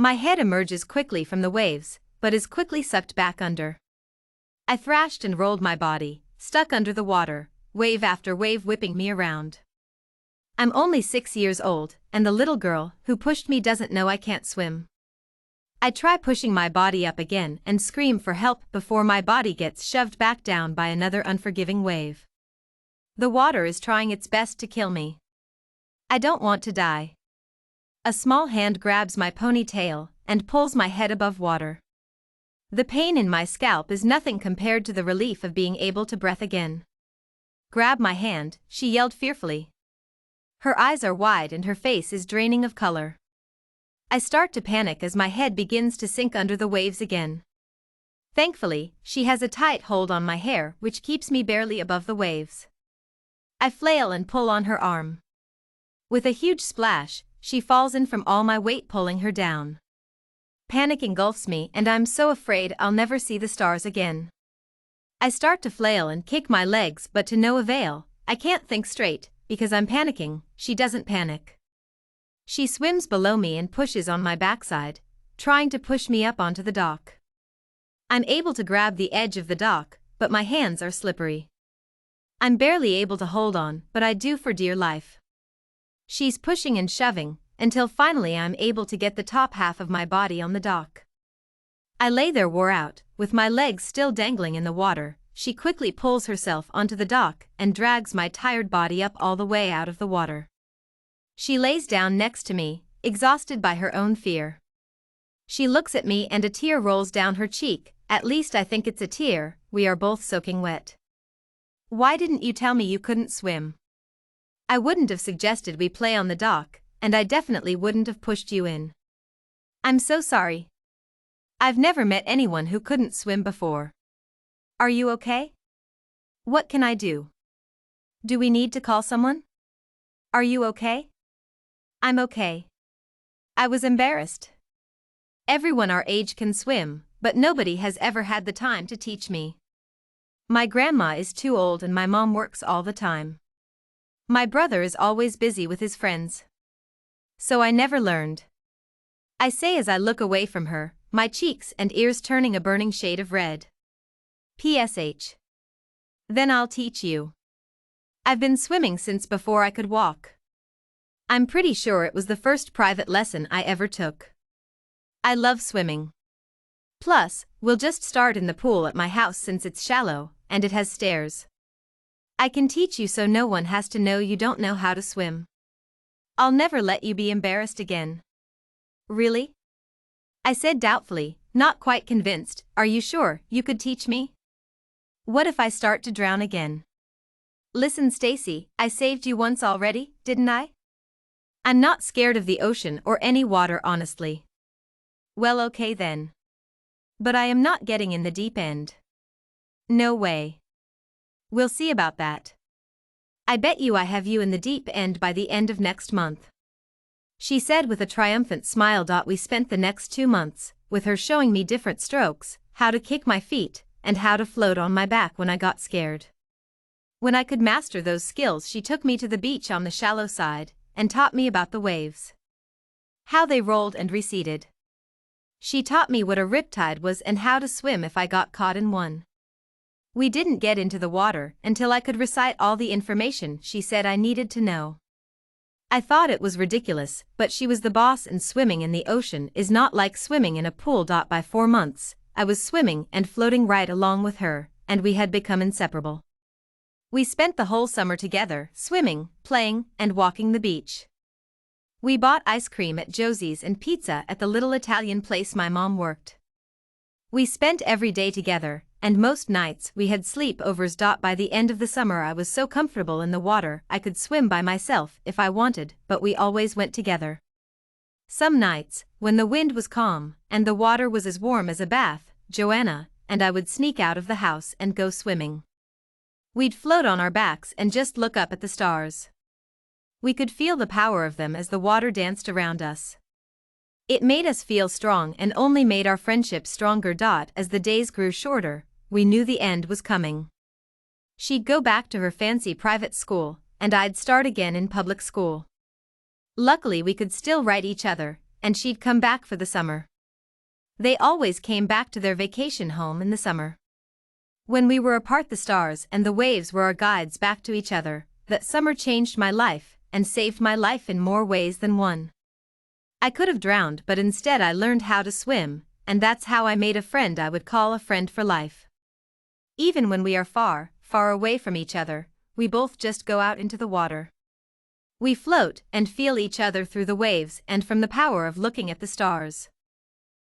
My head emerges quickly from the waves, but is quickly sucked back under. I thrashed and rolled my body, stuck under the water, wave after wave whipping me around. I'm only 6 years old, and the little girl who pushed me doesn't know I can't swim. I try pushing my body up again and scream for help before my body gets shoved back down by another unforgiving wave. The water is trying its best to kill me. I don't want to die. A small hand grabs my ponytail and pulls my head above water. The pain in my scalp is nothing compared to the relief of being able to breathe again. "Grab my hand," she yelled fearfully. Her eyes are wide and her face is draining of color. I start to panic as my head begins to sink under the waves again. Thankfully, she has a tight hold on my hair which keeps me barely above the waves. I flail and pull on her arm. With a huge splash, she falls in from all my weight pulling her down. Panic engulfs me and I'm so afraid I'll never see the stars again. I start to flail and kick my legs but to no avail. I can't think straight, because I'm panicking. She doesn't panic. She swims below me and pushes on my backside, trying to push me up onto the dock. I'm able to grab the edge of the dock, but my hands are slippery. I'm barely able to hold on, but I do for dear life. She's pushing and shoving, until finally I'm able to get the top half of my body on the dock. I lay there wore out, with my legs still dangling in the water. She quickly pulls herself onto the dock and drags my tired body up all the way out of the water. She lays down next to me, exhausted by her own fear. She looks at me and a tear rolls down her cheek. At least I think it's a tear. We are both soaking wet. "Why didn't you tell me you couldn't swim? I wouldn't have suggested we play on the dock, and I definitely wouldn't have pushed you in. I'm so sorry. I've never met anyone who couldn't swim before. Are you okay? What can I do? Do we need to call someone? Are you okay?" "I'm okay." I was embarrassed. Everyone our age can swim, but nobody has ever had the time to teach me. My grandma is too old and my mom works all the time. My brother is always busy with his friends. So I never learned. I say as I look away from her, my cheeks and ears turning a burning shade of red. PSH. Then I'll teach you. I've been swimming since before I could walk. I'm pretty sure it was the first private lesson I ever took. I love swimming. Plus, we'll just start in the pool at my house since it's shallow, and it has stairs. I can teach you so no one has to know you don't know how to swim. I'll never let you be embarrassed again." "Really?" I said doubtfully, not quite convinced. "Are you sure you could teach me? What if I start to drown again?" "Listen, Stacy, I saved you once already, didn't I? I'm not scared of the ocean or any water honestly." "Well, okay then. But I am not getting in the deep end." "No way. We'll see about that. I bet you I have you in the deep end by the end of next month," she said with a triumphant smile. We spent the next 2 months with her showing me different strokes, how to kick my feet, and how to float on my back when I got scared. When I could master those skills, she took me to the beach on the shallow side and taught me about the waves, how they rolled and receded. She taught me what a riptide was and how to swim if I got caught in one. We didn't get into the water until I could recite all the information she said I needed to know. I thought it was ridiculous, but she was the boss and swimming in the ocean is not like swimming in a pool. By 4 months, I was swimming and floating right along with her, and we had become inseparable. We spent the whole summer together, swimming, playing, and walking the beach. We bought ice cream at Josie's and pizza at the little Italian place my mom worked. We spent every day together, and most nights we had sleepovers. By the end of the summer I was so comfortable in the water I could swim by myself if I wanted, but we always went together. Some nights, when the wind was calm and the water was as warm as a bath, Joanna and I would sneak out of the house and go swimming. We'd float on our backs and just look up at the stars. We could feel the power of them as the water danced around us. It made us feel strong and only made our friendship stronger. As the days grew shorter, we knew the end was coming. She'd go back to her fancy private school, and I'd start again in public school. Luckily we could still write each other, and she'd come back for the summer. They always came back to their vacation home in the summer. When we were apart, the stars and the waves were our guides back to each other. That summer changed my life and saved my life in more ways than one. I could have drowned, but instead I learned how to swim, and that's how I made a friend I would call a friend for life. Even when we are far, far away from each other, we both just go out into the water. We float and feel each other through the waves and from the power of looking at the stars.